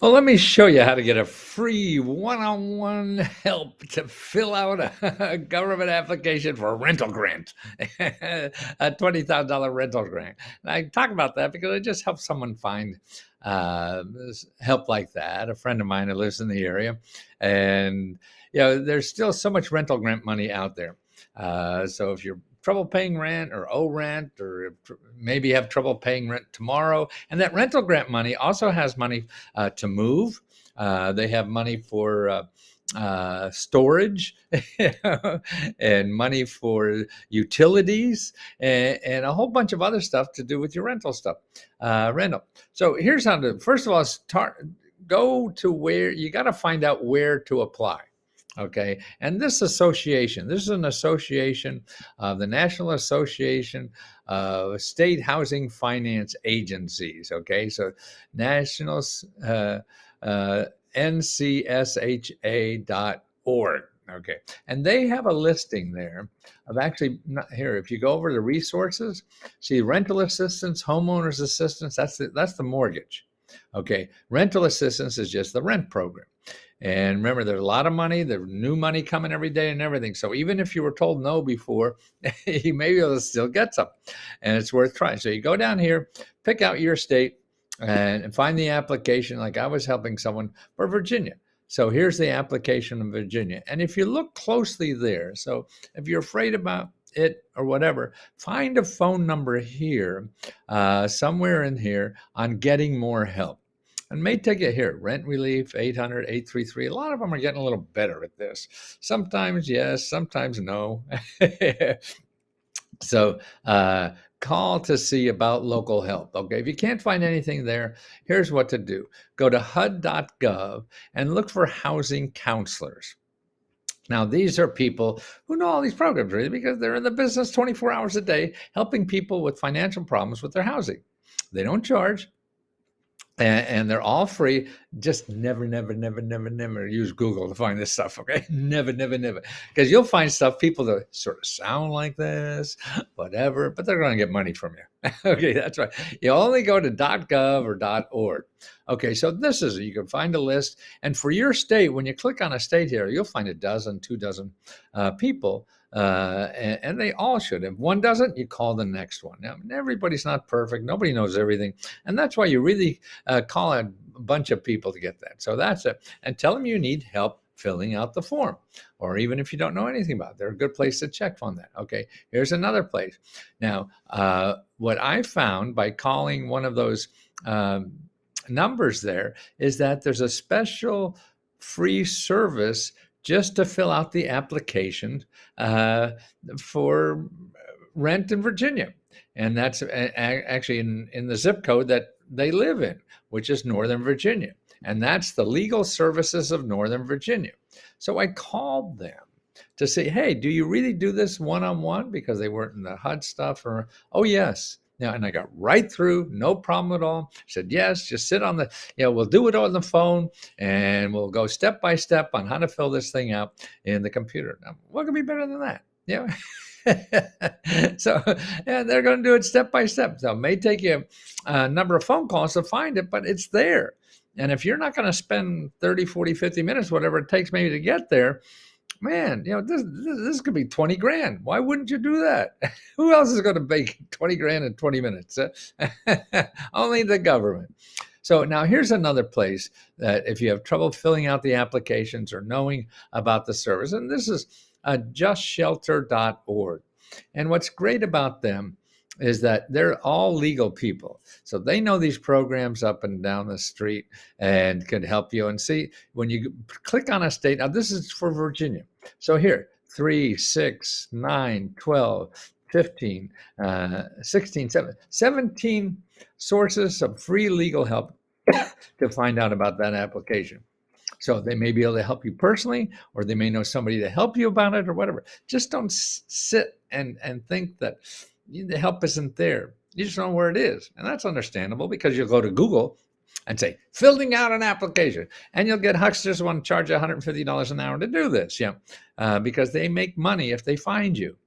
Well, let me show you how to get a free one-on-one help to fill out a government application for a rental grant, a $20,000 rental grant. And I talk about that because it just helps someone find help like that. A friend of mine who lives in the area, and there's still so much rental grant money out there. So if you're trouble paying rent or owe rent, or maybe have trouble paying rent tomorrow, and that rental grant money also has money to move. They have money for storage and money for utilities and a whole bunch of other stuff to do with your rental stuff. Rental. So here's how to, first of all, go to where you got to find out where to apply. Okay. And this is an association of the National Association of State Housing Finance Agencies. Okay. So National ncsha.org. Okay. And they have a listing there of actually, not here, if you go over the resources, see rental assistance, homeowners assistance, that's the mortgage. Okay. Rental assistance is just the rent program. And remember, there's a lot of money, there's new money coming every day and everything. So even if you were told no before, you may be able to still get some. And it's worth trying. So you go down here, pick out your state, and find the application. Like I was helping someone for Virginia. So here's the application in Virginia. And if you look closely there, so if you're afraid about it or whatever, find a phone number here, somewhere in here, on getting more help. And may take it here, rent relief, 800-833. A lot of them are getting a little better at this. Sometimes yes, sometimes no. So call to see about local help. Okay, if you can't find anything there, here's what to do. Go to HUD.gov and look for housing counselors. Now, these are people who know all these programs, really, because they're in the business 24 hours a day, helping people with financial problems with their housing. They don't charge. And they're all free. Just never use Google to find this stuff, okay? Never. Because you'll find stuff, people that sort of sound like this, whatever, but they're going to get money from you. Okay, that's right. You only go to .gov or .org. Okay, so this is, you can find a list. And for your state, when you click on a state here, you'll find a dozen, 2 dozen people. And they all should. If one doesn't, you call the next one. Now, everybody's not perfect. Nobody knows everything. And that's why you really call a bunch of people to get that. So that's it. And tell them you need help filling out the form. Or even if you don't know anything about it, they're a good place to check on that. Okay, here's another place. Now, what I found by calling one of those numbers there is that there's a special free service just to fill out the application for rent in Virginia. And that's actually in the zip code that they live in, which is Northern Virginia. And that's the Legal Services of Northern Virginia. So I called them to say, hey, do you really do this one-on-one? Because they weren't in the HUD stuff. Or, oh, yes. Now, and I got right through, no problem at all. I said, yes, just sit on the, we'll do it on the phone and we'll go step by step on how to fill this thing out in the computer. Now, what could be better than that? So, and they're going to do it step by step. So it may take you a number of phone calls to find it, but it's there. And if you're not going to spend 30, 40, 50 minutes, whatever it takes maybe to get there, man, this could be 20 grand. Why wouldn't you do that? Who else is going to make 20 grand in 20 minutes? Only the government. So now here's another place that if you have trouble filling out the applications or knowing about the service, and this is justshelter.org. And what's great about them is that they're all legal people. So they know these programs up and down the street and can help you. And see, when you click on a state, now this is for Virginia. So here, 3, 6, 9, 12, 15, 16, 17 sources of free legal help to find out about that application. So they may be able to help you personally, or they may know somebody to help you about it or whatever. Just don't sit and think that the help isn't there. You just don't know where it is. And that's understandable, because you'll go to Google and say, filling out an application. And you'll get hucksters who want to charge $150 an hour to do this, because they make money if they find you.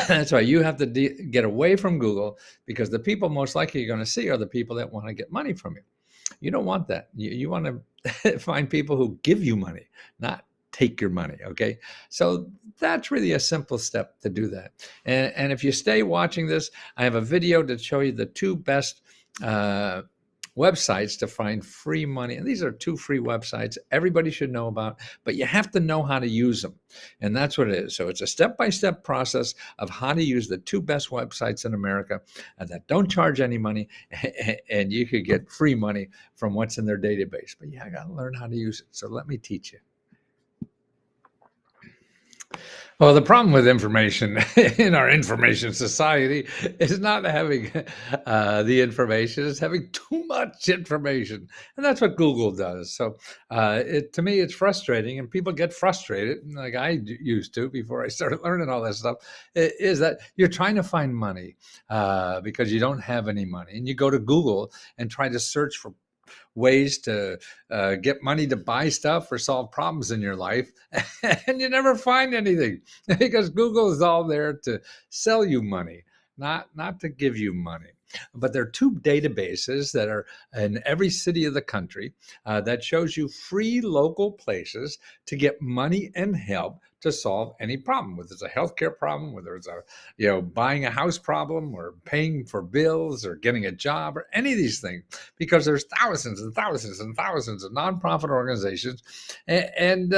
That's right. You have to get away from Google, because the people most likely you're going to see are the people that want to get money from you. You don't want that. You want to find people who give you money, not take your money. Okay. So that's really a simple step to do that. And if you stay watching this, I have a video to show you the two best uh, websites to find free money. And these are two free websites everybody should know about, but you have to know how to use them. And that's what it is. So it's a step-by-step process of how to use the two best websites in America that don't charge any money, and you could get free money from what's in their database. But yeah, I got to learn how to use it. So let me teach you. Well, the problem with information in our information society is not having the information; it's having too much information, and that's what Google does. So, to me, it's frustrating, and people get frustrated, like I used to before I started learning all this stuff. Is that you're trying to find money because you don't have any money, and you go to Google and try to search for ways to get money to buy stuff or solve problems in your life, and you never find anything because Google is all there to sell you money, not to give you money. But there are two databases that are in every city of the country that shows you free local places to get money and help to solve any problem, whether it's a healthcare problem, whether it's a buying a house problem, or paying for bills, or getting a job, or any of these things, because there's thousands and thousands and thousands of nonprofit organizations and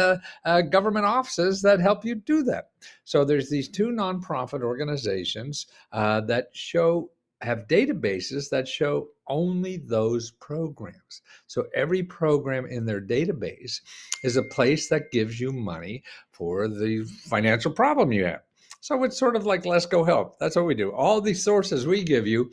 government offices that help you do that. So there's these two nonprofit organizations that have databases that show only those programs. So every program in their database is a place that gives you money for the financial problem you have. So it's sort of like Let's Go Help. That's what we do. All these sources we give you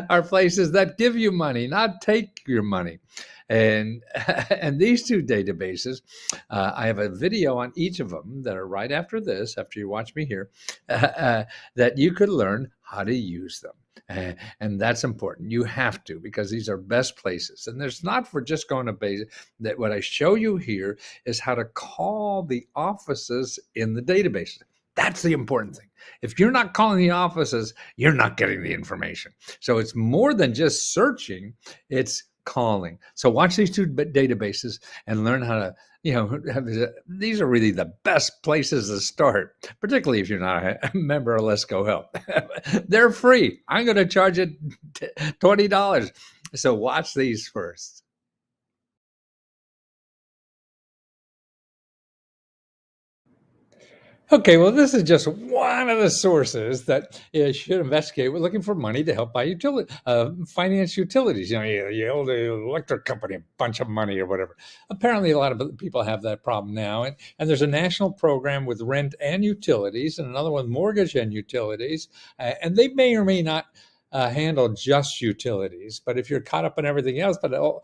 are places that give you money, not take your money. And and these two databases, I have a video on each of them that are right after this, after you watch me here, that you could learn how to use them. And that's important. You have to, because these are best places. And there's not for just going to base that. What I show you here is how to call the offices in the databases. That's the important thing. If you're not calling the offices, you're not getting the information. So it's more than just searching, it's calling. So watch these two databases and learn how to, these are really the best places to start, particularly if you're not a member of Let's Go Help. They're free. I'm going to charge it $20. So watch these first. Okay, well, this is just one of the sources that you should investigate. We're looking for money to help buy finance utilities. You owe the electric company a bunch of money or whatever. Apparently, a lot of people have that problem now. And there's a national program with rent and utilities, and another one, mortgage and utilities. And they may or may not handle just utilities. But if you're caught up in everything else, but you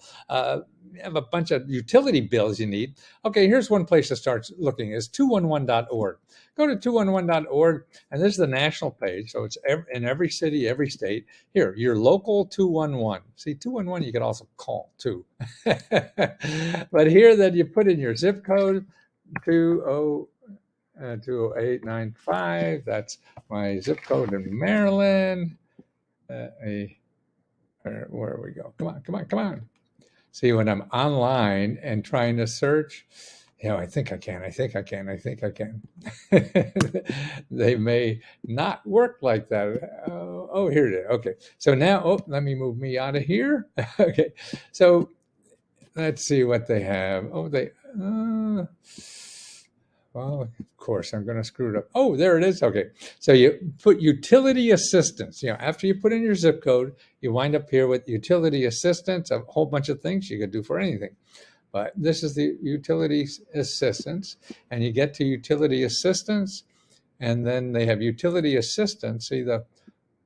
have a bunch of utility bills you need. Okay, here's one place to start looking is 211.org. Go to 211.org, and this is the national page. So it's in every city, every state. Here, your local 211. See, 211 you could also call too. But here, then you put in your zip code, 20895. That's my zip code in Maryland. Where we go? Come on. See, when I'm online and trying to search, I think I can. They may not work like that. Oh, here it is. Okay. So now, let me move me out of here. Okay. So let's see what they have. Well, of course, I'm going to screw it up. Oh, there it is. Okay. So you put utility assistance. After you put in your zip code, you wind up here with utility assistance, a whole bunch of things you could do for anything. But this is the utility assistance. And you get to utility assistance, and then they have utility assistance. See the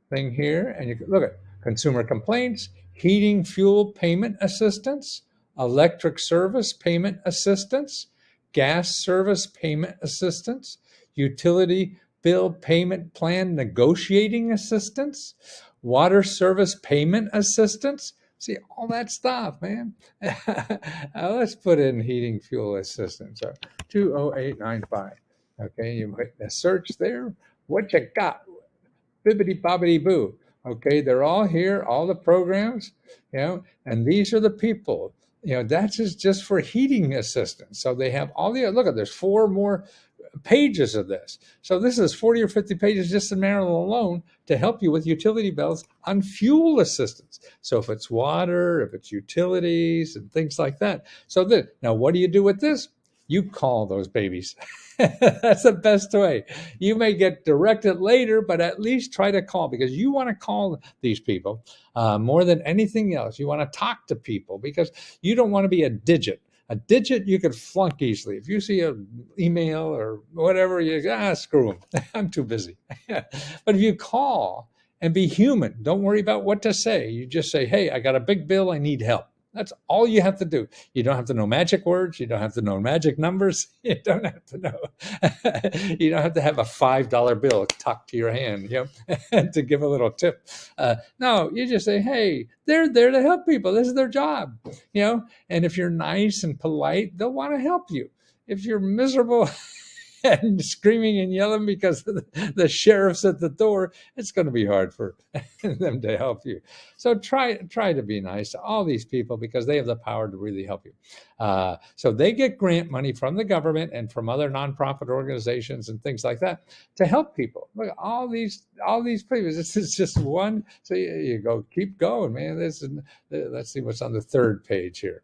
thing here? And you can look at consumer complaints, heating fuel payment assistance, electric service payment assistance, gas service payment assistance, utility bill payment plan negotiating assistance, water service payment assistance. See, all that stuff, man. Let's put in heating fuel assistance, 20895. Okay, you make a search there, What you got? Bibbity bobbity boo. Okay, they're all here, all the programs, and these are the people. That's just for heating assistance. So they have all the look at there's four more pages of this. So this is 40 or 50 pages just in Maryland alone to help you with utility bills on fuel assistance. So if it's water, if it's utilities and things like that. So now what do you do with this? You call those babies. That's the best way. You may get directed later, but at least try to call because you want to call these people more than anything else. You want to talk to people because you don't want to be a digit. A digit you could flunk easily. If you see an email or whatever, you screw them. I'm too busy. But if you call and be human, don't worry about what to say. You just say, hey, I got a big bill. I need help. That's all you have to do. You don't have to know magic words. You don't have to know magic numbers. You don't have to know. You don't have to have a $5 bill tucked to your hand, to give a little tip. No, you just say, hey, they're there to help people. This is their job, And if you're nice and polite, they'll want to help you. If you're miserable and screaming and yelling because the sheriff's at the door, it's going to be hard for them to help you. So try to be nice to all these people because they have the power to really help you. So they get grant money from the government and from other nonprofit organizations and things like that to help people. Look, all these people. This is just one. So you go, keep going, man. Let's see what's on the third page here.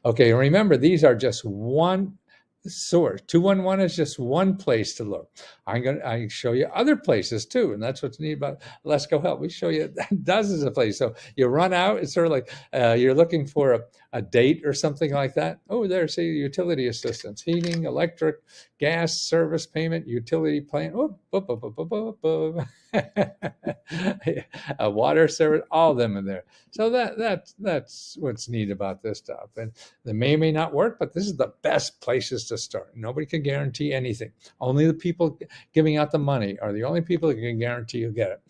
Okay, remember these are just one source. 211 is just one place to look. I show you other places too, and that's what's neat about Let's Go Help. We show you dozens of places. So you run out. It's sort of like you're looking for a date or something like that. Oh, there's utility assistance, heating, electric, gas service payment, utility plan. A water service, all of them in there. So that's what's neat about this stuff. And they may or may not work, but this is the best places to start. Nobody can guarantee anything. Only the people giving out the money are the only people that can guarantee you'll get it.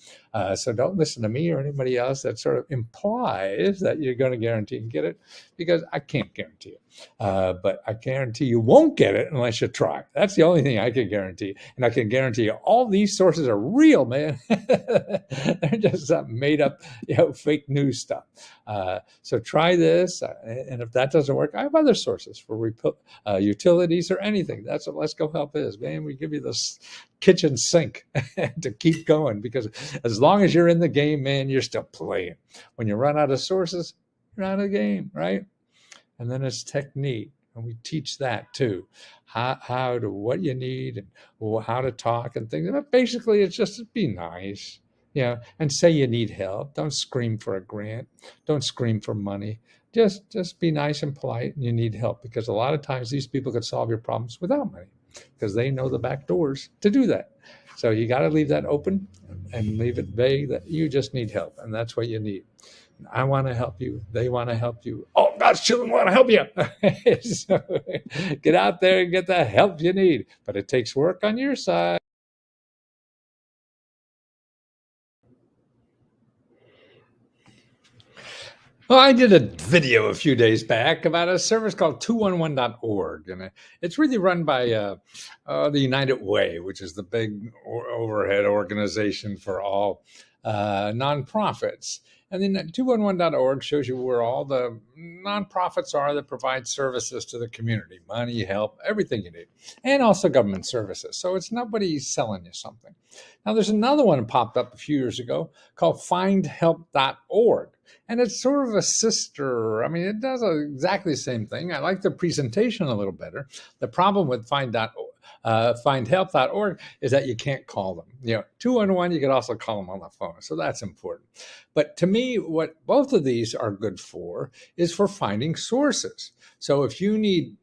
So don't listen to me or anybody else that sort of implies that you're going to guarantee and get it, because I can't guarantee it. But I guarantee you won't get it unless you try. That's the only thing I can guarantee. And I can guarantee you all these sources are real, man. They're just made up, fake news stuff. So try this. And if that doesn't work, I have other sources for utilities or anything. That's what Let's Go Help is, man. We give you this kitchen sink to keep going, because as long as you're in the game, man, you're still playing. When you run out of sources, you're out of the game, right? And then it's technique, and we teach that too, how to what you need and how to talk and things. But basically, it's just be nice, and say you need help. Don't scream for a grant. Don't scream for money. Just be nice and polite, and you need help, because a lot of times these people could solve your problems without money, because they know the back doors to do that. So you got to leave that open and leave it vague that you just need help, and that's what you need. I want to help you. They want to help you. Oh, God's children want to help you. So get out there and get the help you need. But it takes work on your side. Well, I did a video a few days back about a service called 211.org, and it's really run by the United Way, which is the big overhead organization for all nonprofits. And then 211.org shows you where all the nonprofits are that provide services to the community, money, help, everything you need, and also government services. So it's nobody selling you something. Now, there's another one that popped up a few years ago called findhelp.org. And it's sort of a sister. I mean, it does exactly the same thing. I like the presentation a little better. The problem with findhelp.org is that you can't call them. 211, you can also call them on the phone. So that's important. But to me, what both of these are good for is for finding sources. So if you need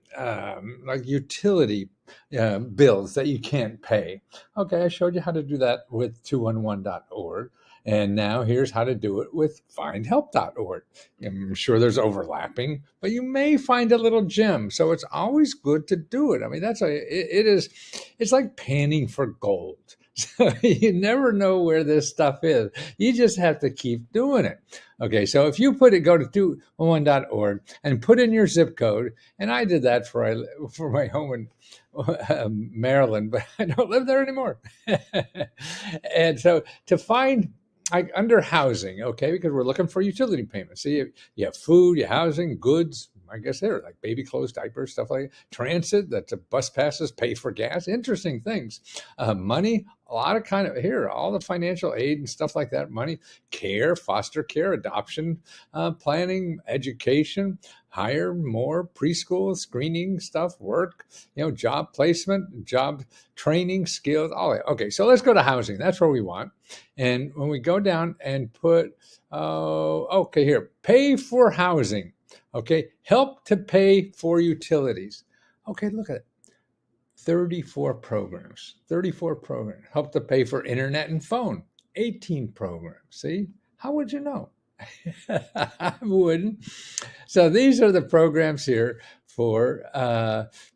like utility bills that you can't pay, okay, I showed you how to do that with 211.org. And now here's how to do it with findhelp.org. I'm sure there's overlapping, but you may find a little gem. So it's always good to do it. I mean, it's like panning for gold. So you never know where this stuff is. You just have to keep doing it. Okay, so if you go to 211.org and put in your zip code, and I did that for my home in Maryland, but I don't live there anymore. And so to find under housing, okay, because we're looking for utility payments. See, you have food, you have housing, goods. I guess they're like baby clothes, diapers, stuff like that. Transit, that's a bus passes, pay for gas, interesting things. Money, a lot of all the financial aid and stuff like that. Money, care, foster care, adoption, planning, education, hire more preschool screening stuff, work, job placement, job training, skills, all that. Okay, so let's go to housing. That's where we want. And when we go down and put, okay, here, pay for housing. Okay, help to pay for utilities. Okay, look at it. 34 programs. Help to pay for internet and phone. 18 programs. See? How would you know? I wouldn't. So these are the programs here for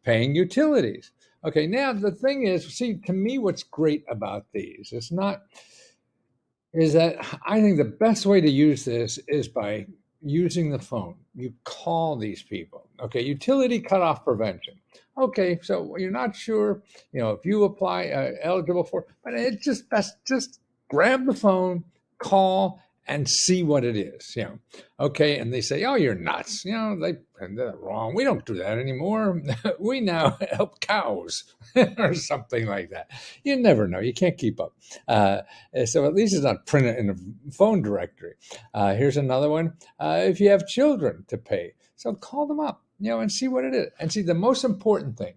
paying utilities. Okay, now the thing is, see, to me, what's great about these is that I think the best way to use this is by using the phone. You call these people. Okay, utility cutoff prevention. Okay, so you're not sure, if you apply eligible for, but it's just best just grab the phone, call, and see what it is. Okay, and they say, "Oh, you're nuts." They're wrong. We don't do that anymore. We now help cows or something like that. You never know. You can't keep up. So at least it's not printed in a phone directory. Here's another one. If you have children to pay, so call them up, and see what it is. And see, the most important thing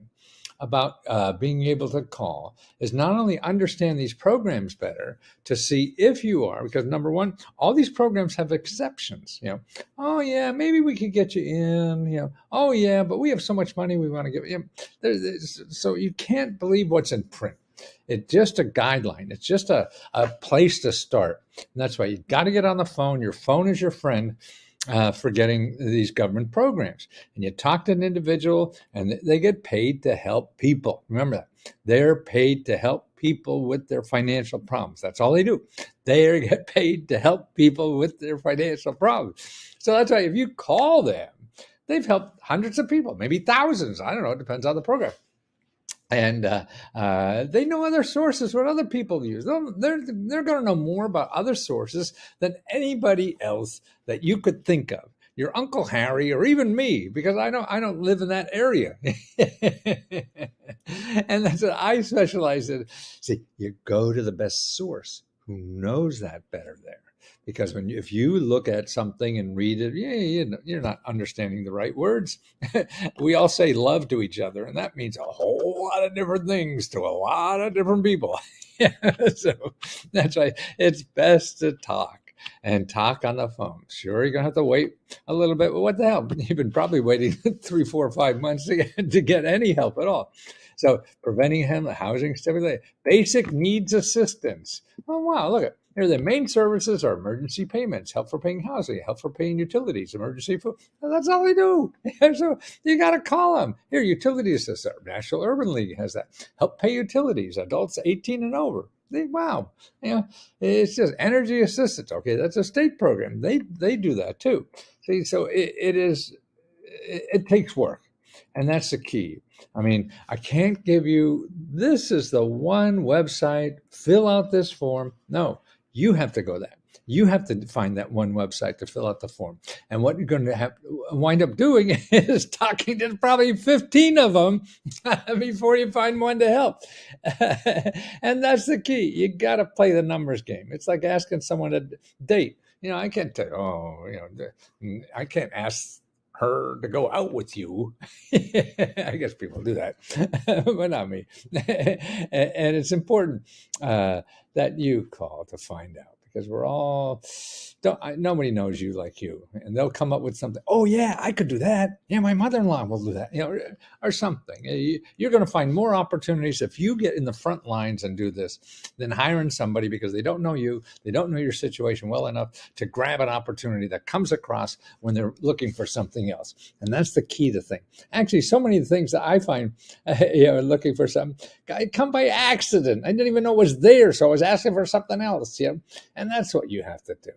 about being able to call is not only understand these programs better to see if you are, because number one, all these programs have exceptions. Oh yeah, maybe we could get you in. Oh yeah, but we have so much money we want to give you. So you can't believe what's in print. It's just a guideline. It's just a place to start. And that's why you got to get on the phone. Your phone is your friend. For getting these government programs. And you talk to an individual and they get paid to help people. Remember that. They're paid to help people with their financial problems. That's all they do. They get paid to help people with their financial problems. So that's why if you call them, they've helped hundreds of people, maybe thousands. I don't know. It depends on the program. And they know other sources, what other people use. They're going to know more about other sources than anybody else that you could think of. Your Uncle Harry, or even me, because I don't live in that area. And that's what I specialize in. See, you go to the best source who knows that better there. Because if you look at something and read it, you're not understanding the right words. We all say love to each other, and that means a whole lot of different things to a lot of different people. So that's why it's best to talk on the phone. Sure, you're going to have to wait a little bit, but what the hell? You've been probably waiting 3, 4, 5 months to get any help at all. So preventing housing stability, basic needs assistance. Oh, wow, look at here, the main services are emergency payments, help for paying housing, help for paying utilities, emergency food. Well, that's all they do. So you got to call them. Here, utility assistance. National Urban League has that. Help pay utilities, adults 18 and over. Wow. It's just energy assistance. Okay, that's a state program. They do that too. See, so it takes work. And that's the key. I mean, I can't give you, this is the one website, fill out this form. No, you have to go there. You have to find that one website to fill out the form. And what you're going to wind up doing is talking to probably 15 of them before you find one to help. And that's the key. You got to play the numbers game. It's like asking someone to date. I can't tell, I can't ask her to go out with you. I guess people do that, but not me. And it's important that you call to find out, because we're all Nobody knows you like you, and they'll come up with something. Oh yeah, I could do that. Yeah, my mother-in-law will do that. Or something. You're going to find more opportunities if you get in the front lines and do this than hiring somebody because they don't know you, they don't know your situation well enough to grab an opportunity that comes across when they're looking for something else. And that's the key to thing. Actually, so many things that I find, looking for something, come by accident. I didn't even know it was there, so I was asking for something else. And that's what you have to do.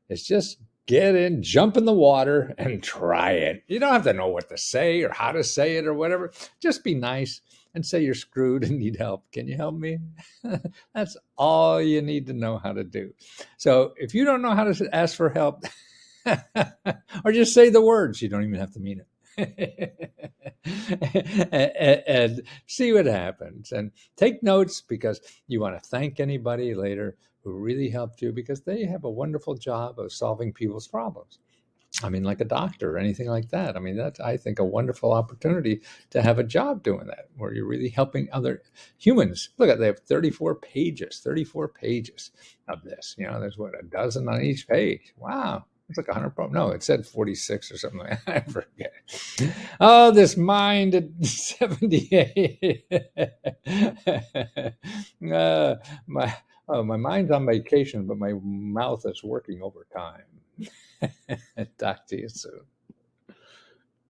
It's just get in, jump in the water, and try it. You don't have to know what to say or how to say it or whatever. Just be nice and say you're screwed and need help. Can you help me? That's all you need to know how to do. So if you don't know how to ask for help, or just say the words, you don't even have to mean it. and see what happens. And take notes because you want to thank anybody later who really helped you because they have a wonderful job of solving people's problems. I mean, like a doctor or anything like that. I mean, that's, I think, a wonderful opportunity to have a job doing that, where you're really helping other humans. Look at, they have 34 pages of this. There's what, a dozen on each page. Wow. It's like 100 problems. No, it said 46 or something like that. I forget. Oh, this mind at 78. My mind's on vacation, but my mouth is working overtime. Talk to you soon.